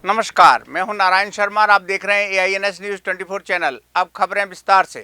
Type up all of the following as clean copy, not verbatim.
नमस्कार, मैं हूं नारायण शर्मा और आप देख रहे हैं AINS न्यूज़ 24 चैनल। अब खबरें विस्तार से।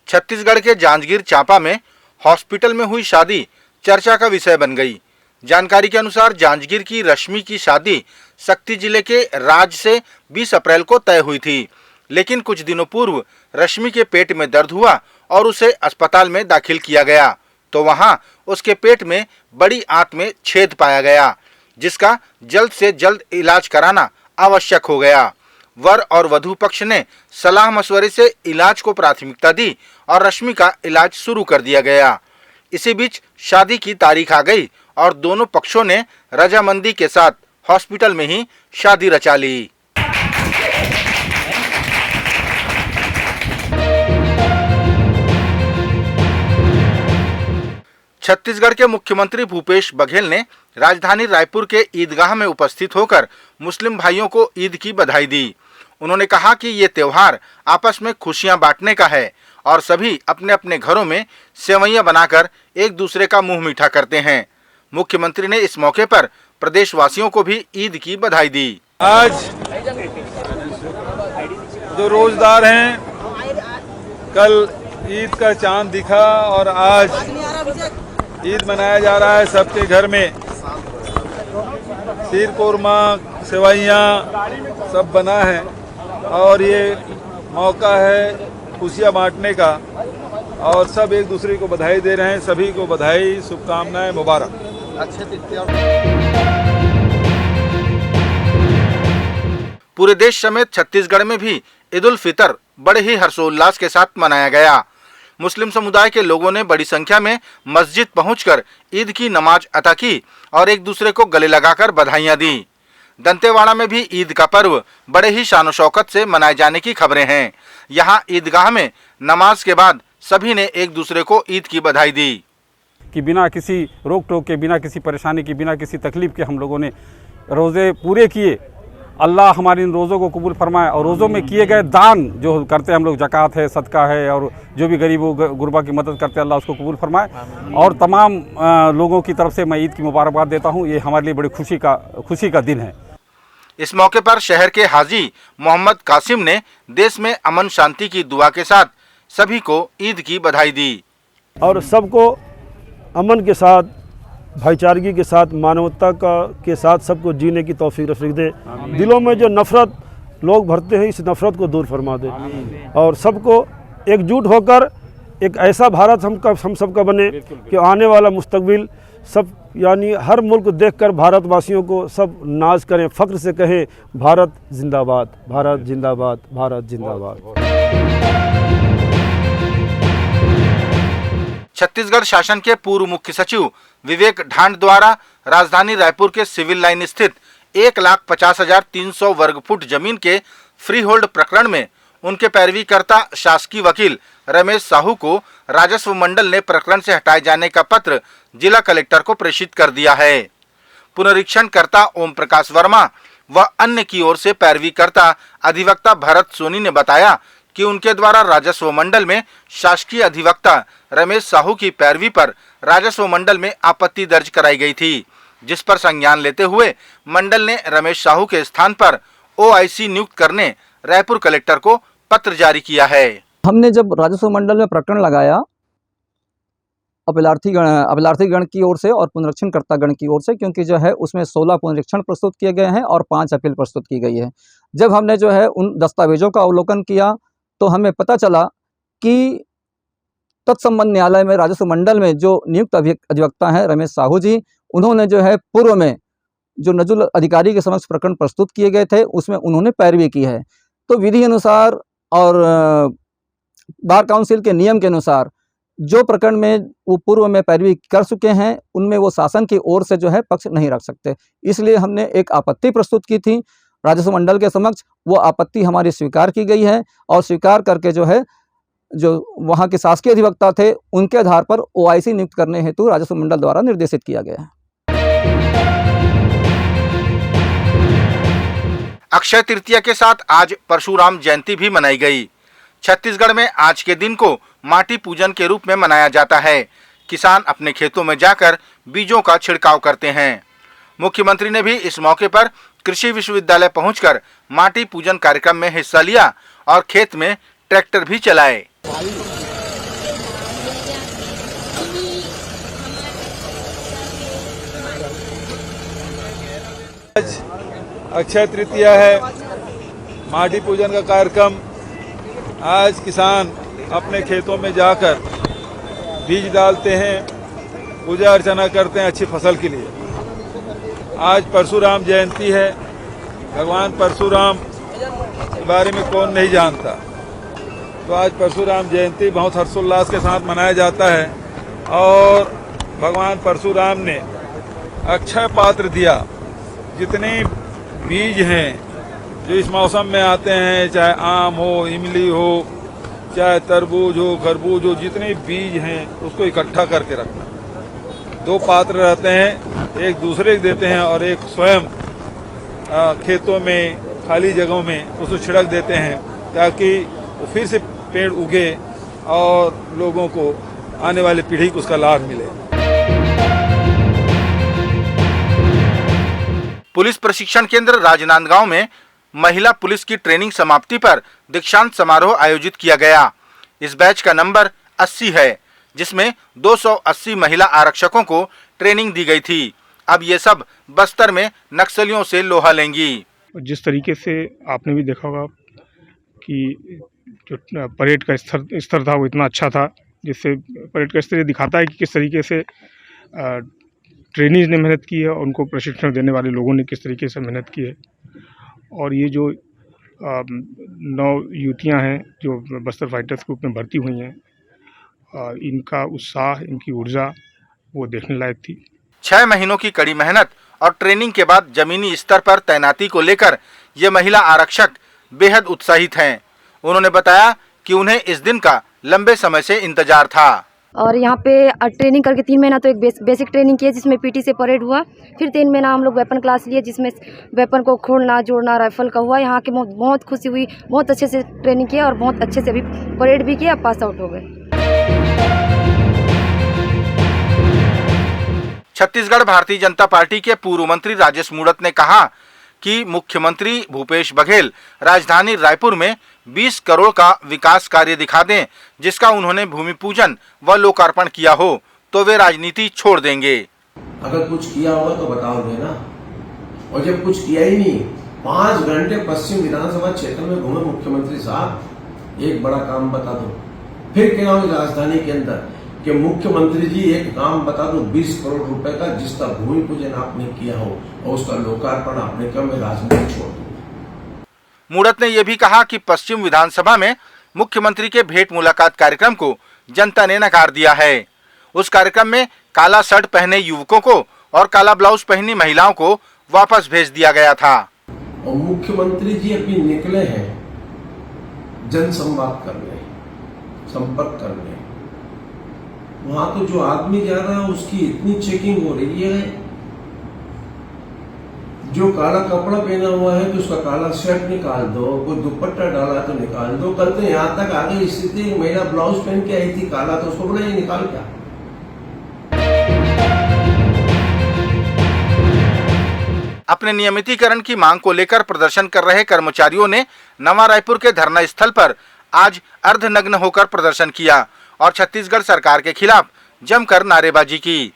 छत्तीसगढ़ के जांजगीर चांपा में हॉस्पिटल में हुई शादी चर्चा का विषय बन गई। जानकारी के अनुसार जांजगीर की रश्मि की शादी शक्ति जिले के राज से 20 अप्रैल को तय हुई थी, लेकिन कुछ दिनों पूर्व रश्मि के पेट में दर्द हुआ और उसे अस्पताल में दाखिल किया गया, तो वहां उसके पेट में बड़ी आंत में छेद पाया गया, जिसका जल्द से जल्द इलाज कराना आवश्यक हो गया। वर और वधू पक्ष ने सलाह मशवरे से इलाज को प्राथमिकता दी और रश्मि का इलाज शुरू कर दिया गया। इसी बीच शादी की तारीख आ गई और दोनों पक्षों ने रजामंदी के साथ हॉस्पिटल में ही शादी रचा ली। छत्तीसगढ़ के मुख्यमंत्री भूपेश बघेल ने राजधानी रायपुर के ईदगाह में उपस्थित होकर मुस्लिम भाइयों को ईद की बधाई दी। उन्होंने कहा कि ये त्योहार आपस में खुशियां बांटने का है और सभी अपने अपने घरों में सेवैयां बनाकर एक दूसरे का मुंह मीठा करते हैं। मुख्यमंत्री ने इस मौके पर प्रदेशवासियों को भी ईद की बधाई दी। आज जो रोजदार हैं, कल ईद का चांद दिखा और आज ईद मनाया जा रहा है। सबके घर में शीर कोरमा, सेवैयाँ सब बना है और ये मौका है खुशियाँ बांटने का और सब एक दूसरे को बधाई दे रहे हैं। सभी को बधाई, शुभकामनाएं, मुबारक। पूरे देश समेत छत्तीसगढ़ में भी ईद उल फितर बड़े ही हर्षोल्लास के साथ मनाया गया। मुस्लिम समुदाय के लोगों ने बड़ी संख्या में मस्जिद पहुंचकर ईद की नमाज अता की और एक दूसरे को गले लगाकर बधाइयां दी। दंतेवाड़ा में भी ईद का पर्व बड़े ही शान शौकत से मनाए जाने की खबरें हैं। यहां ईदगाह में नमाज के बाद सभी ने एक दूसरे को ईद की बधाई दी। कि बिना किसी रोक टोक के, बिना किसी परेशानी के, बिना किसी तकलीफ के हम लोगों ने रोज़े पूरे किए। अल्लाह हमारे इन रोज़ों को कबूल फरमाए और रोज़ों में किए गए दान जो करते हैं हम लोग, ज़कात है, सदका है और जो भी गरीबों गुरबा की मदद करते हैं, अल्लाह उसको कबूल फरमाए। और तमाम लोगों की तरफ से मैं ईद की मुबारकबाद देता हूँ। ये हमारे लिए बड़ी खुशी का दिन है। इस मौके पर शहर के हाजी मोहम्मद कासिम ने देश में अमन शांति की दुआ के साथ सभी को ईद की बधाई दी और सबको अमन के साथ, भाईचारगी के साथ, मानवता के साथ सबको जीने की तौफीक नसीब दे। दिलों में जो नफरत लोग भरते हैं, इस नफरत को दूर फरमा दे और सबको एकजुट होकर एक ऐसा भारत हम सबका बने कि आने वाला मुस्तकबिल सब, यानी हर मुल्क देखकर भारतवासियों को सब नाज करें, फख्र से कहें भारत जिंदाबाद, भारत जिंदाबाद, भारत जिंदाबाद। छत्तीसगढ़ शासन के पूर्व मुख्य सचिव विवेक ढांड द्वारा राजधानी रायपुर के सिविल लाइन स्थित 1,50,300 वर्ग फुट जमीन के फ्री होल्ड प्रकरण में उनके पैरवीकर्ता शासकीय वकील रमेश साहू को राजस्व मंडल ने प्रकरण से हटाए जाने का पत्र जिला कलेक्टर को प्रेषित कर दिया है। पुनरीक्षणकर्ता ओम प्रकाश वर्मा व अन्य की ओर से पैरवीकर्ता अधिवक्ता भरत सोनी ने बताया कि उनके द्वारा राजस्व मंडल में शासकीय अधिवक्ता रमेश साहू की पैरवी पर राजस्व मंडल में आपत्ति दर्ज कराई गई थी, जिस पर संज्ञान लेते हुए मंडल ने रमेश साहू के स्थान पर OIC नियुक्त करने रायपुर कलेक्टर को पत्र जारी किया है। हमने जब राजस्व मंडल में प्रकरण लगाया अभिलाषी गण की ओर से और पुनरीक्षणकर्ता गण की ओर से, क्योंकि जो है उसमें 16 पुनरीक्षण प्रस्तुत किए गए हैं और 5 अपील प्रस्तुत की गई है। जब हमने जो है उन दस्तावेजों का अवलोकन किया तो हमें पता चला कि तत्संबंध न्यायालय में राजस्व मंडल में जो नियुक्त अधिवक्ता हैं रमेश साहू जी, उन्होंने जो है पूर्व में जो नजुल अधिकारी के समक्ष प्रकरण प्रस्तुत किए गए थे उसमें उन्होंने पैरवी की है। तो विधि अनुसार और बार काउंसिल के नियम के अनुसार जो प्रकरण में वो पूर्व में पैरवी कर चुके हैं उनमें वो शासन की ओर से जो है पक्ष नहीं रख सकते। इसलिए हमने एक आपत्ति प्रस्तुत की थी राजस्व मंडल के समक्ष। वो आपत्ति हमारी स्वीकार की गई है और स्वीकार करके जो है जो वहाँ के शासकीय अधिवक्ता थे उनके आधार पर OIC नियुक्त करने हेतु राजस्व मंडल द्वारा निर्देशित किया गया है। अक्षय तृतीया के साथ आज परशुराम जयंती भी मनाई गई। छत्तीसगढ़ में आज के दिन को माटी पूजन के रूप में मनाया जाता है। किसान अपने खेतों में जाकर बीजों का छिड़काव करते हैं। मुख्यमंत्री ने भी इस मौके पर कृषि विश्वविद्यालय पहुंचकर माटी पूजन कार्यक्रम में हिस्सा लिया और खेत में ट्रैक्टर भी चलाए। आज अक्षय तृतीया है, माटी पूजन का कार्यक्रम। आज किसान अपने खेतों में जाकर बीज डालते हैं, पूजा अर्चना करते हैं अच्छी फसल के लिए। आज परशुराम जयंती है। भगवान परशुराम के बारे में कौन नहीं जानता। तो आज परशुराम जयंती बहुत हर्षोल्लास के साथ मनाया जाता है और भगवान परशुराम ने अक्षय पात्र दिया। जितने बीज हैं जो इस मौसम में आते हैं, चाहे आम हो, इमली हो, चाहे तरबूज हो, खरबूज हो, जितने बीज हैं उसको इकट्ठा करके रखना। 2 पात्र रहते हैं, एक दूसरे को देते हैं और एक स्वयं खेतों में, खाली जगहों में उसको छिड़क देते हैं ताकि वो फिर से पेड़ उगे और लोगों को, आने वाली पीढ़ी को उसका लाभ मिले। पुलिस प्रशिक्षण केंद्र राजनांदगांव में महिला पुलिस की ट्रेनिंग समाप्ति पर दीक्षांत समारोह आयोजित किया गया। इस बैच का नंबर 80 है, जिसमें 280 महिला आरक्षकों को ट्रेनिंग दी गई थी। अब ये सब बस्तर में नक्सलियों से लोहा लेंगी। जिस तरीके से आपने भी देखा होगा कि जो परेड का स्तर था वो इतना अच्छा था, जिससे परेड का स्तर ये दिखाता है कि किस तरीके से ट्रेनीज ने मेहनत की है और उनको प्रशिक्षण देने वाले लोगों ने किस तरीके से मेहनत की है। और ये जो 9 युवतियाँ हैं जो बस्तर फाइटर्स ग्रुप में भर्ती हुई हैं, इनका उत्साह, इनकी ऊर्जा वो देखने लायक थी। 6 महीनों की कड़ी मेहनत और ट्रेनिंग के बाद जमीनी स्तर पर तैनाती को लेकर ये महिला आरक्षक बेहद उत्साहित हैं। उन्होंने बताया कि उन्हें इस दिन का लंबे समय से इंतजार था। और यहाँ पे ट्रेनिंग करके 3 महीना तो एक बेसिक ट्रेनिंग की है, जिसमें पीटी से परेड हुआ। फिर 3 महीना हम लोग वेपन क्लास लिए, जिसमें वेपन को खोलना, जोड़ना, राइफल का हुआ। यहाँ के बहुत खुशी हुई, बहुत अच्छे से ट्रेनिंग किया और बहुत अच्छे से अभी परेड भी किया, पास आउट हो गए। छत्तीसगढ़ भारतीय जनता पार्टी के पूर्व मंत्री राजेश मूणत ने कहा कि मुख्यमंत्री भूपेश बघेल राजधानी रायपुर में 20 करोड़ का विकास कार्य दिखा दें, जिसका उन्होंने भूमि पूजन व लोकार्पण किया हो, तो वे राजनीति छोड़ देंगे। अगर कुछ किया होगा तो बताओगे ना। और जब कुछ किया ही नहीं, 5 घंटे पश्चिम विधानसभा क्षेत्र में घूमे मुख्यमंत्री साहब, एक बड़ा काम बता दो। फिर कह रहा हूँ राजधानी के अंदर कि मुख्यमंत्री जी एक काम बता दो 20 करोड़ रुपए का, जिसका भूमि पूजन आपने किया हो और उसका लोकार्पण आपने किया, मैं राजनीति छोड़ दूंगा। मूणत ने यह भी कहा कि पश्चिम विधानसभा में मुख्यमंत्री के भेंट मुलाकात कार्यक्रम को जनता ने नकार दिया है। उस कार्यक्रम में काला शर्ट पहने युवकों को और काला ब्लाउज पहनी महिलाओं को वापस भेज दिया गया था। और मुख्यमंत्री जी अभी निकले हैं जनसंवाद करने, संपर्क करने। वहां तो जो आदमी जा रहा है उसकी इतनी चेकिंग हो रही है, जो काला कपड़ा पहना हुआ है तो उसका काला शर्ट निकाल दो, कोई दुपट्टा डाला तो निकाल दो। कल तो यहाँ तक आ गई स्थिति, महिला ब्लाउज पहन के आई थी काला, तो उसको बोला ये निकाल क्या। अपने नियमितीकरण की मांग को लेकर प्रदर्शन कर रहे कर्मचारियों ने नवा रायपुर के धरना स्थल पर आज अर्धनग्न होकर प्रदर्शन किया और छत्तीसगढ़ सरकार के खिलाफ जमकर नारेबाजी की।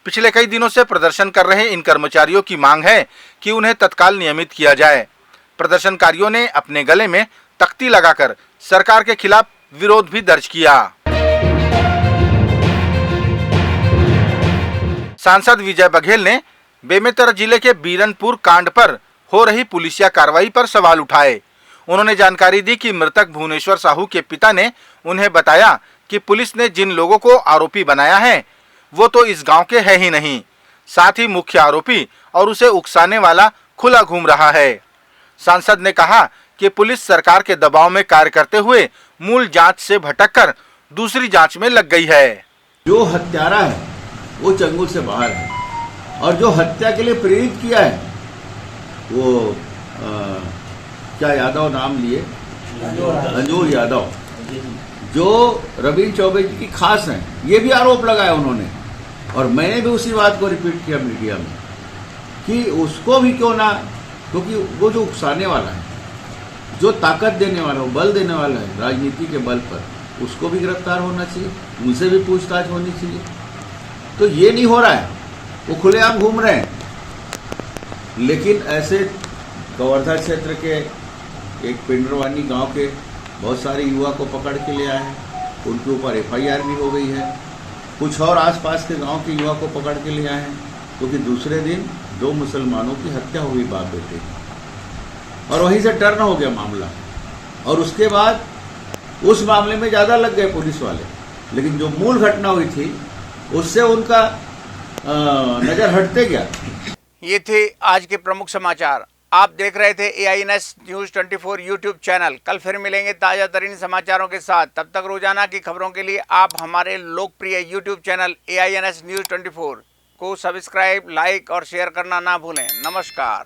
पिछले कई दिनों से प्रदर्शन कर रहे इन कर्मचारियों की मांग है कि उन्हें तत्काल नियमित किया जाए। प्रदर्शनकारियों ने अपने गले में तख्ती लगाकर सरकार के खिलाफ विरोध भी दर्ज किया। सांसद विजय बघेल ने बेमेतरा जिले के बीरनपुर कांड पर हो रही पुलिसिया कार्रवाई पर सवाल उठाए। उन्होंने जानकारी दी कि मृतक भुवनेश्वर साहू के पिता ने उन्हें बताया कि पुलिस ने जिन लोगों को आरोपी बनाया है वो तो इस गांव के है ही नहीं, साथ ही मुख्य आरोपी और उसे उकसाने वाला खुला घूम रहा है। सांसद ने कहा कि पुलिस सरकार के दबाव में कार्य करते हुए मूल जांच से भटककर दूसरी जांच में लग गई है। जो हत्यारा है वो चंगुल से बाहर है और जो हत्या के लिए प्रेरित किया है वो क्या यादव नाम लिए, अंजूर यादव, जो रवीन चौबे जी की खास हैं, ये भी आरोप लगाया उन्होंने। और मैंने भी उसी बात को रिपीट किया मीडिया में कि उसको भी क्यों ना, क्योंकि वो जो उकसाने वाला है, जो ताकत देने वाला है, बल देने वाला है राजनीति के बल पर, उसको भी गिरफ्तार होना चाहिए, उनसे भी पूछताछ होनी चाहिए। तो ये नहीं हो रहा है, वो खुलेआम घूम रहे हैं। लेकिन ऐसे कवर्धा क्षेत्र के एक पिंडरवानी गांव के बहुत सारे युवा को पकड़ के ले आए हैं, उनके ऊपर FIR भी हो गई है। कुछ और आसपास के गांव के युवा को पकड़ के ले आए हैं, क्योंकि दूसरे दिन 2 मुसलमानों की हत्या हो गई बाप बेटे की, और वहीं से टर्न हो गया मामला। और उसके बाद उस मामले में ज़्यादा लग गए पुलिस वाले, लेकिन जो मूल घटना हुई थी उससे उनका नज़र हटते गया। ये थे आज के प्रमुख समाचार। आप देख रहे थे AINS न्यूज़ 24 यूट्यूब चैनल। कल फिर मिलेंगे ताज़ा तरीन समाचारों के साथ। तब तक रोजाना की खबरों के लिए आप हमारे लोकप्रिय यूट्यूब चैनल AINS न्यूज़ 24 को सब्सक्राइब, लाइक और शेयर करना ना भूलें। नमस्कार।